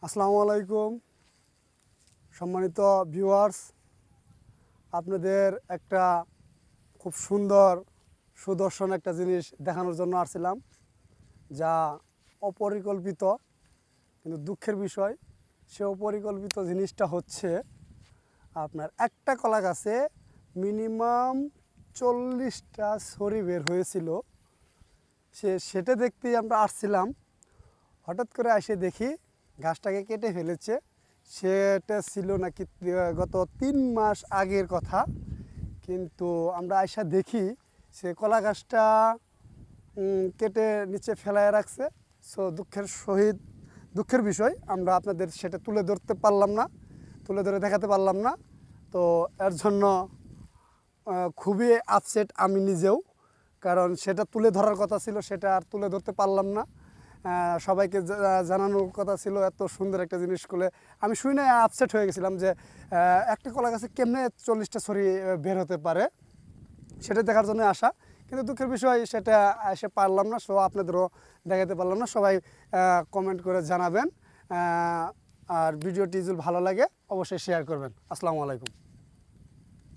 আসসালামু আলাইকুম সম্মানিত ভিউয়ার্স, আপনাদের একটা খুব সুন্দর সুদর্শন একটা জিনিস দেখানোর জন্য আসছিলাম, যা অপরিকল্পিত কিন্তু দুঃখের বিষয়। সে অপরিকল্পিত জিনিসটা হচ্ছে আপনার একটা কলা গাছে মিনিমাম 40টা ছড়ি বের হয়েছিল। সেটা দেখতেই আমরা আসছিলাম। হঠাৎ করে এসে দেখি গাছটাকে কেটে ফেলেছে। সেটা ছিল নাকি গত 3 মাস আগের কথা, কিন্তু আমরা এসে দেখি সে কলা গাছটা কেটে নিচে ফেলায় রাখছে। সো দুঃখের বিষয়, আমরা আপনাদের সেটা তুলে ধরতে পারলাম না, তুলে ধরে দেখাতে পারলাম না। তো এর জন্য খুবই আপসেট আমি নিজেও, কারণ সেটা তুলে ধরার কথা ছিল, সেটা আর তুলে ধরতে পারলাম না। সবাইকে জানানোর কথা ছিল। এত সুন্দর একটা জিনিস করলে আমি শুনে আপসেট হয়ে গেছিলাম যে একটা কলা গাছে কেমনে 40টা ছড়ি বের হতে পারে, সেটা দেখার জন্য আসা। কিন্তু দুঃখের বিষয় সেটা এসে পারলাম না, সো আপনাদেরও দেখাতে পারলাম না। সবাই কমেন্ট করে জানাবেন, আর ভিডিওটি যদি ভালো লাগে অবশ্যই শেয়ার করবেন। আসসালামু আলাইকুম।